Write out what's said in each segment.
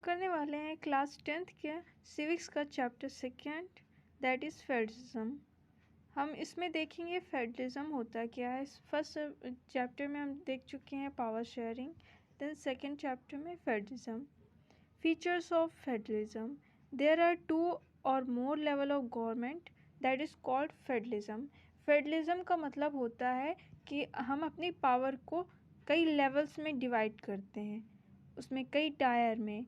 करने वाले हैं क्लास 10th के सिविक्स का चैप्टर 2 दैट इज़ फेडरलिज्म। हम इसमें देखेंगे फेडरलिज्म होता क्या है। फर्स्ट चैप्टर में हम देख चुके हैं power sharing, then second chapter में federalism. Features of federalism, there are 2 और more level of government that is called federalism. Federalism का मतलब होता है कि हम अपनी पावर को कई लेवल्स में डिवाइड करते हैं, उसमें कई टायर में।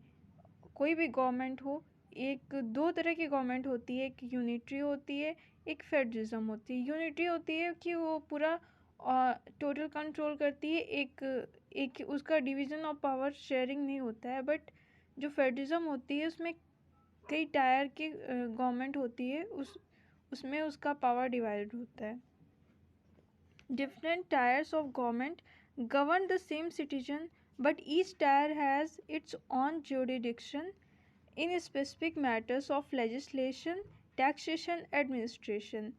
कोई भी गवर्नमेंट हो, एक दो तरह की गवर्नमेंट होती है, एक यूनिटरी होती है, एक फेडरलिज्म होती है। यूनिटरी होती है कि वो पूरा टोटल कंट्रोल करती है, एक उसका डिवीज़न ऑफ पावर शेयरिंग नहीं होता है। बट जो फेडरलिज्म होती है उसमें कई टायर की गवर्नमेंट होती है, उसमें उसका पावर डिवाइड होता है। Different tiers of government govern the same citizen, but each tier has its own jurisdiction in specific matters of legislation, taxation, administration.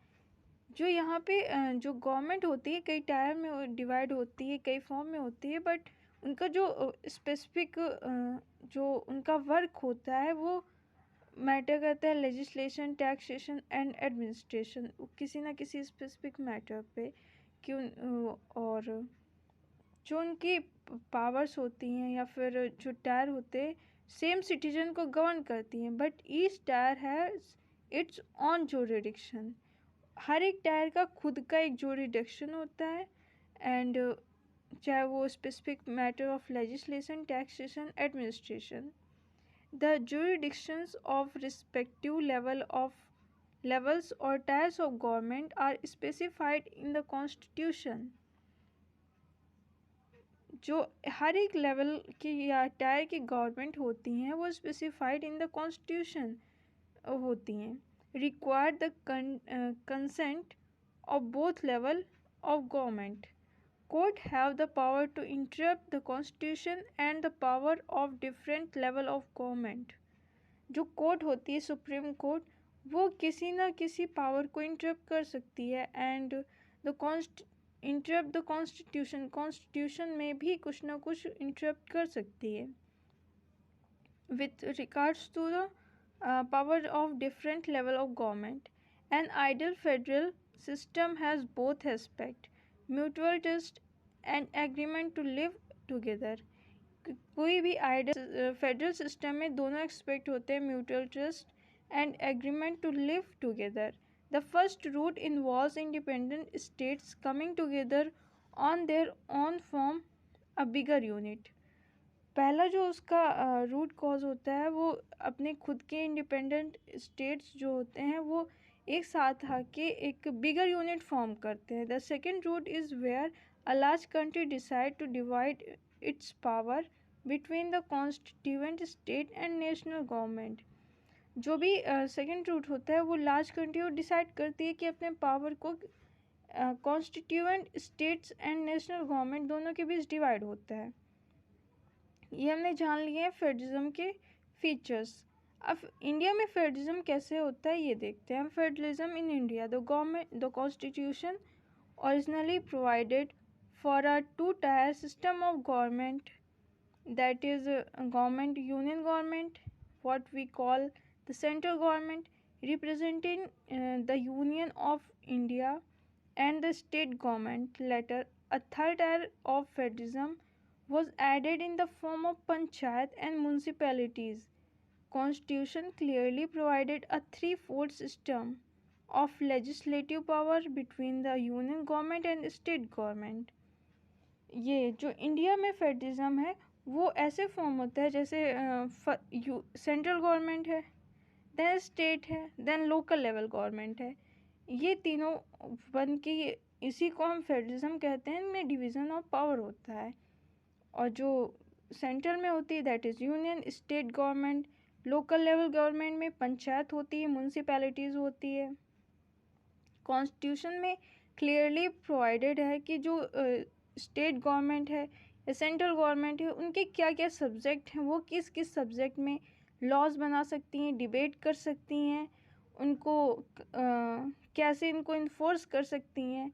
जो यहाँ पे जो गवर्नमेंट होती है कई टायर में डिवाइड होती है, कई फॉर्म में होती है, बट उनका जो स्पेसिफिक जो उनका वर्क होता है वो मैटर करता है लेजिस्लेशन, टैक्सेशन एंड एडमिनिस्ट्रेशन, किसी ना किसी स्पेसिफिक मैटर पे। क्यों और जो उनकी पावर्स होती हैं या फिर जो टायर होते हैं सेम सिटीजन को गवर्न करती हैं, but each tier has its own jurisdiction. हर एक टायर का खुद का एक जुरिडिक्शन होता है, एंड चाहे वो specific matter of legislation, taxation, administration. The jurisdictions of respective levels or tiers of government are specified in the constitution. जो हर एक लेवल की या टायर की गवर्नमेंट होती हैं वो स्पेसिफाइड इन द कॉन्स्टिट्यूशन होती हैं। Require the consent of both level of government. Court have the power to interrupt the constitution and the power of different level of government. जो court होती है supreme court, वो किसी ना किसी power को इंटरप्ट कर सकती है, and the interrupt the constitution, constitution में भी कुछ ना कुछ इंटरप्ट कर सकती है। With regards to the power of different level of government, an ideal federal system has both aspect, mutual trust and agreement to live together. कोई भी आइडियल फेडरल सिस्टम में दोनों एक्सपेक्ट होते हैं, mutual trust and agreement to live together. The first route involves independent states coming together on their own form a bigger unit. पहला जो उसका root cause होता है वो अपने खुद के इंडिपेंडेंट स्टेट्स जो होते हैं वो एक साथ आके एक बिगर यूनिट फॉर्म करते हैं। The second route is where a large country decide to divide its power between the constituent state and national government. जो भी सेकेंड रूट होता है वो लार्ज कंट्री डिसाइड करती है कि अपने पावर को constituent states and national government दोनों के बीच डिवाइड होता है। ये हमने जान लिए हैं फेडरलिज्म के फीचर्स। अब इंडिया में फेडरलिज्म कैसे होता है ये देखते हैं। Federalism in India, the constitution originally provided for a 2-tier system of government, that is government, union government, what we call the central government representing the union of India, and the state government. Later a third tier of federalism was added in the form of panchayat and municipalities. Constitution clearly provided a threefold system of legislative power between the union government and state government. ये जो India में federalism है वो ऐसे form होता है जैसे central government है, देन स्टेट है, देन लोकल लेवल गवर्नमेंट है। ये तीनों बन के इसी को हम फेडरलिज्म कहते हैं। इनमें डिवीज़न ऑफ पावर होता है, और जो सेंट्रल में होती है that is union, state government, local level government में पंचायत होती है, म्यूनसिपैलिटीज़ होती है। कॉन्स्टिट्यूशन में क्लियरली प्रोवाइडेड है कि जो स्टेट गवर्नमेंट है या सेंट्रल गवर्नमेंट है उनके क्या क्या सब्जेक्ट हैं, वो किस किस सब्जेक्ट में लॉज बना सकती हैं, डिबेट कर सकती हैं, उनको कैसे इनको इन्फोर्स कर सकती हैं।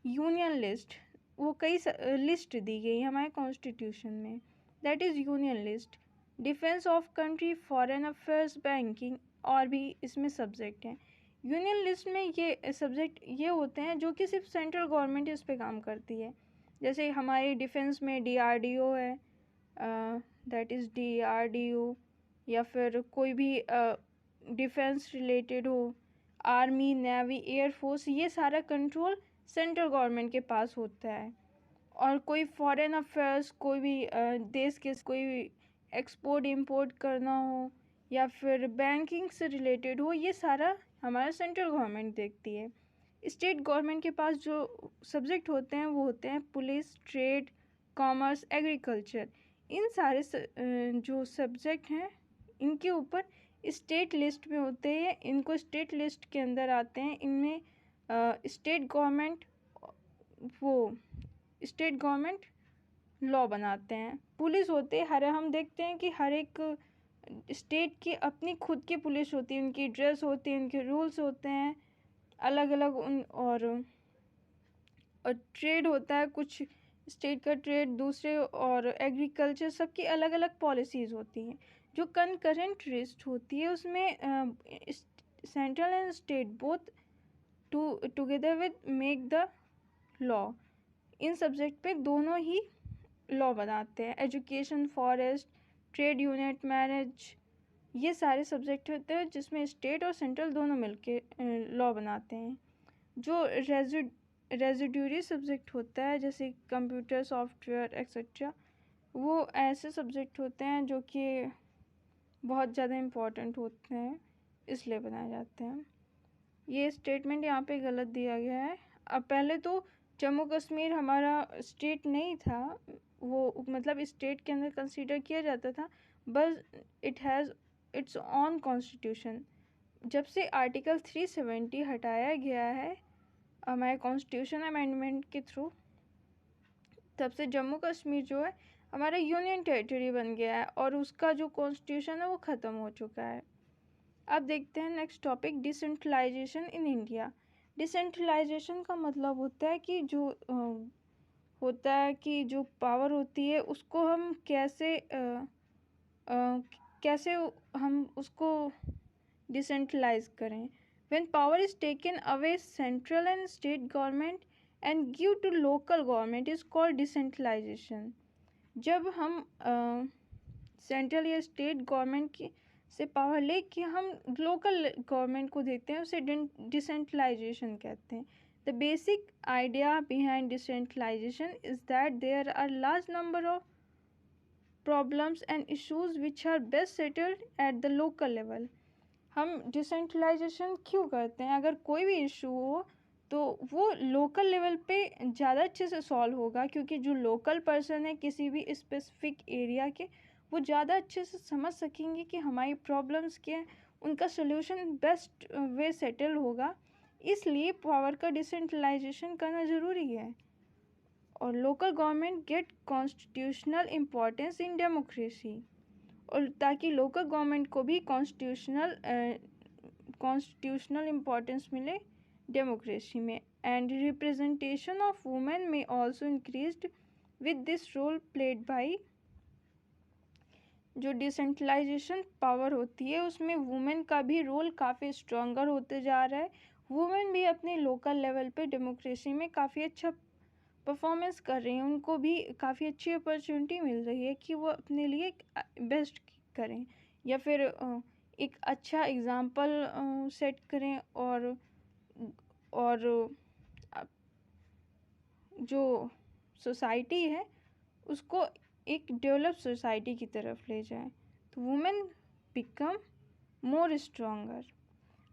यूनियन लिस्ट, वो कई लिस्ट दी गई है हमारे कॉन्स्टिट्यूशन में, that is union list. Defence of country, foreign affairs, banking और भी इसमें सब्जेक्ट हैं। यूनियन लिस्ट में ये सब्जेक्ट ये होते हैं जो कि सिर्फ सेंट्रल गवर्नमेंट इस पे काम करती है। जैसे हमारे डिफेंस में डीआरडीओ है, दैट इज़ डीआरडीओ, या फिर कोई भी डिफेंस रिलेटेड हो, आर्मी, नेवी, एयरफोर्स, ये सारा कंट्रोल सेंट्रल गवर्नमेंट के पास होता है। और कोई फॉरेन अफेयर्स, कोई भी देश के कोई भी एक्सपोर्ट इंपोर्ट करना हो या फिर बैंकिंग से रिलेटेड हो, ये सारा हमारा सेंट्रल गवर्नमेंट देखती है। स्टेट गवर्नमेंट के पास जो सब्जेक्ट होते हैं वो होते हैं पुलिस, ट्रेड, कॉमर्स, एग्रीकल्चर। इन सारे जो सब्जेक्ट हैं इनके ऊपर स्टेट लिस्ट में होते हैं, इनको स्टेट लिस्ट के अंदर आते हैं। इनमें स्टेट गवर्नमेंट वो स्टेट गवर्नमेंट लॉ बनाते हैं। पुलिस होते हैं, हर हम देखते हैं कि हर एक स्टेट की अपनी खुद की पुलिस होती है, उनकी ड्रेस होती है, उनके रूल्स होते हैं अलग अलग। और ट्रेड होता है, कुछ स्टेट का ट्रेड दूसरे, और एग्रीकल्चर, सबकी अलग अलग पॉलिसीज़ होती हैं। जो कनकरेंट लिस्ट होती है उसमें central and state both together with make the law. In subject पे दोनों ही लॉ बनाते हैं। Education, forest, trade unit, marriage, ये सारे सब्जेक्ट होते हैं जिसमें स्टेट और सेंट्रल दोनों मिलके लॉ बनाते हैं। जो रेजिड्यूरी सब्जेक्ट होता है जैसे कंप्यूटर, सॉफ्टवेयर एक्सेट्रा, वो ऐसे सब्जेक्ट होते हैं जो कि बहुत ज़्यादा इम्पोर्टेंट होते हैं, इसलिए बनाए जाते हैं। ये स्टेटमेंट यहाँ पे गलत दिया गया है। अब पहले तो जम्मू कश्मीर हमारा स्टेट नहीं था, वो मतलब स्टेट के अंदर कंसीडर किया जाता था, बस it has its on constitution. जब से आर्टिकल 370 हटाया गया है हमारे कॉन्स्टिट्यूशन अमेंडमेंट के थ्रू, तब से जम्मू कश्मीर जो है हमारा यूनियन टेरिटरी बन गया है और उसका जो कॉन्स्टिट्यूशन है वो ख़त्म हो चुका है। अब देखते हैं next topic, decentralisation in India. Decentralisation का मतलब होता है कि जो होता है कि जो पावर होती है उसको हम कैसे हम उसको डिसेंट्रलाइज करें। When power is taken away central and state government and give to local government is called decentralisation. जब हम सेंट्रल या स्टेट गवर्नमेंट की से पावर लेके हम लोकल गवर्नमेंट को देते हैं उसे डिसेंट्रलाइजेशन कहते हैं। The basic idea behind decentralisation is that there are large number of problems and issues which are best settled at the local level. हम डिसेंट्रलाइजेशन क्यों करते हैं? अगर कोई भी इशू हो तो वो लोकल लेवल पे ज़्यादा अच्छे से सॉल्व होगा, क्योंकि जो लोकल पर्सन है किसी भी स्पेसिफिक एरिया के, वो ज़्यादा अच्छे से समझ सकेंगे कि हमारी प्रॉब्लम्स क्या हैं, उनका सोल्यूशन बेस्ट वे सेटल होगा। इसलिए पावर का डिसेंट्रलाइजेशन करना ज़रूरी है। और local government get constitutional importance in democracy, और ताकि लोकल गवर्नमेंट को भी कॉन्स्टिट्यूशनल इम्पोर्टेंस मिले डेमोक्रेसी में। एंड रिप्रेजेंटेशन ऑफ वुमेन में also increased with this role played by. जो डिसेंट्रलाइजेशन पावर होती है उसमें वुमेन का भी रोल काफ़ी स्ट्रॉन्गर होते जा रहा है। वुमेन भी अपने लोकल लेवल पे डेमोक्रेसी में काफ़ी अच्छा परफॉर्मेंस कर रही हैं, उनको भी काफ़ी अच्छी अपॉर्चुनिटी मिल रही है कि वो अपने लिए बेस्ट करें या फिर एक अच्छा एग्ज़ाम्पल सेट करें, और जो सोसाइटी है उसको एक डेवलप सोसाइटी की तरफ ले जाएं, तो वुमेन बिकम मोर स्ट्रॉन्गर।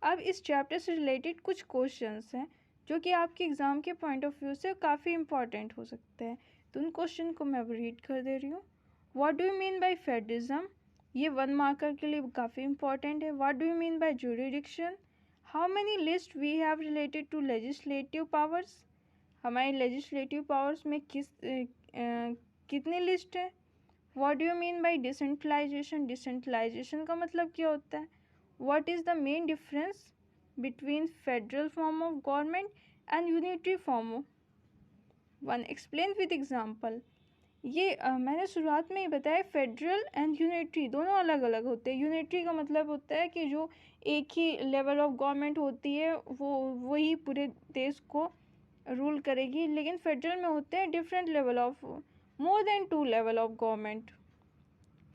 अब इस चैप्टर से रिलेटेड कुछ क्वेश्चंस हैं जो कि आपके एग्ज़ाम के पॉइंट ऑफ व्यू से काफ़ी इंपॉर्टेंट हो सकते हैं, तो उन क्वेश्चन को मैं रीड कर दे रही हूँ। What do you mean by federalism? ये 1 मार्कर के लिए काफ़ी इंपॉर्टेंट है। What do you mean by jurisdiction? How many list we have related to legislative powers? हमारे लेजिस्लेटिव पावर्स में कितनी लिस्ट है? What do you mean by decentralisation? Decentralisation का मतलब क्या होता है? What is the main difference between federal form of government and unitary form of one? Explain with example. ये मैंने शुरुआत में ही बताया, फेडरल एंड यूनिटरी दोनों अलग अलग होते हैं। यूनिटरी का मतलब होता है कि जो एक ही लेवल ऑफ गवर्नमेंट होती है वो वही पूरे देश को रूल करेगी, लेकिन फेडरल में होते हैं different level of, more than 2 level of government.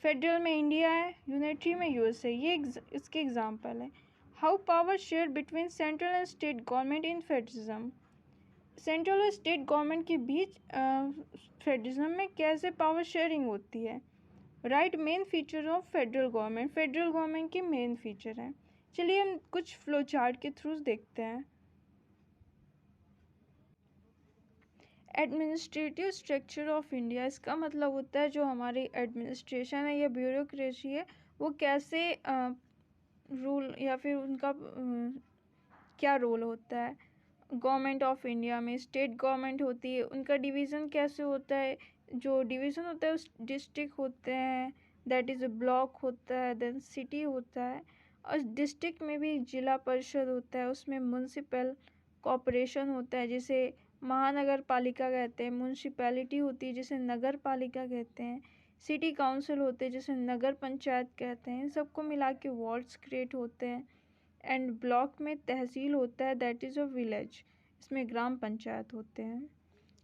Federal में इंडिया है, यूनिटरी में यूएसए। ये इसके एग्जांपल है। How power share between central and state government in federalism. Central और स्टेट गवर्नमेंट के बीच फेडरलिज्म में कैसे पावर शेयरिंग होती है। Right main feature of federal government, federal government के मेन फीचर हैं। चलिए हम कुछ फ्लो चार्ट के थ्रू देखते हैं। एडमिनिस्ट्रेटिव स्ट्रक्चर ऑफ इंडिया, इसका मतलब होता है जो हमारी एडमिनिस्ट्रेशन है या ब्यूरोक्रेसी है वो कैसे रूल या फिर उनका क्या रोल होता है। गवर्नमेंट ऑफ इंडिया में स्टेट गवर्नमेंट होती है, उनका डिवीज़न कैसे होता है। जो डिवीज़न होता है उस डिस्ट्रिक्ट होते हैं, दैट इज़ अ ब्लॉक होता है, देन सिटी होता है। और डिस्ट्रिक्ट में भी जिला परिषद होता है, उसमें म्यूनसिपल कॉरपोरेशन होता है जिसे महानगर पालिका कहते हैं। म्यूनसिपैलिटी होती है जिसे नगर पालिका कहते हैं। सिटी काउंसिल होते हैं जिसे नगर पंचायत कहते हैं। इन सबको मिला के वार्ड्स क्रिएट होते हैं। एंड ब्लॉक में तहसील होता है, दैट इज़ अ विलेज, इसमें ग्राम पंचायत होते हैं।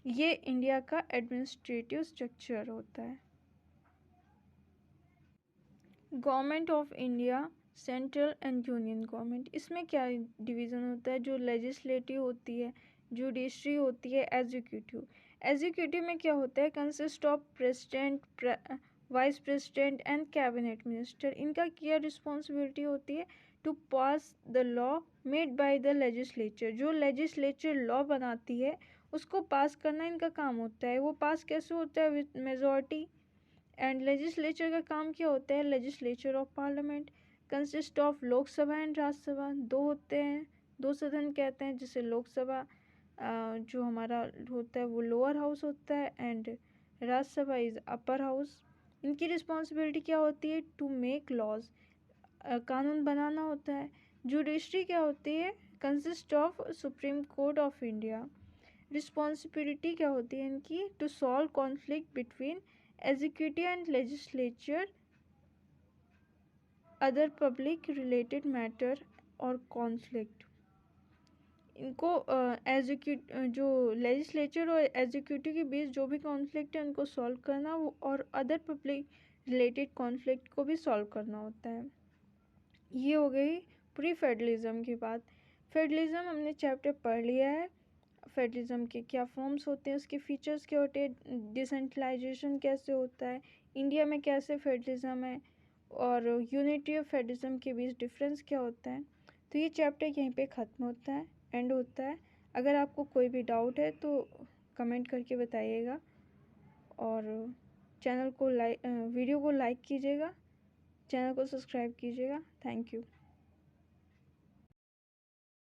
ये इंडिया का एडमिनिस्ट्रेटिव स्ट्रक्चर होता है। Government of India, central and union government, इसमें क्या डिवीज़न होता है। जो लेजिस्लेटिव होती है, जुडिशरी होती है, एग्जीक्यूटिव। एग्जीक्यूटिव में क्या होता है, consist of president, vice president and cabinet minister. इनका क्या रिस्पॉन्सिबिलिटी होती है, to pass the law made by the legislature. जो लेजिस्लेचर लॉ बनाती है उसको पास करना इनका काम होता है। वो पास कैसे होता है, विद मेजॉरिटी। एंड लेजिस्लेचर का काम क्या होता है, legislature of parliament consist of Lok Sabha and Rajya Sabha. दो होते हैं, दो सदन कहते हैं, जिसे लोकसभा जो हमारा होता है वो लोअर हाउस होता है and Rajya Sabha is upper house. इनकी रिस्पॉन्सिबिलिटी क्या होती है, टू मेक लॉज, कानून बनाना होता है। जुडिशरी क्या होती है, consist of Supreme Court of India. Responsibility क्या होती है इनकी, to solve conflict between executive and legislature, other public related matter और कॉन्फ्लिक्ट। इनको जो लेजिस्लेचर और एग्जीक्यूटिव के बीच जो भी कॉन्फ्लिक्ट है उनको सॉल्व करना और अदर पब्लिक रिलेटेड कॉन्फ्लिक्ट को भी सॉल्व करना होता है। ये हो गई पूरी फेडरलिज्म की बात। फेडरलिज्म हमने चैप्टर पढ़ लिया है। फेडरलिज्म के क्या फॉर्म्स होते हैं, उसके फीचर्स क्या होते हैं, डिसेंट्रलाइजेशन कैसे होता है, इंडिया में कैसे फेडरलिज्म है, और यूनिटी ऑफ फेडरलिज्म के बीच डिफरेंस क्या होता है। तो ये चैप्टर यहीं पे ख़त्म होता है, एंड होता है। अगर आपको कोई भी डाउट है तो कमेंट करके बताइएगा, और वीडियो को लाइक कीजिएगा, चैनल को सब्सक्राइब कीजिएगा। Thank you.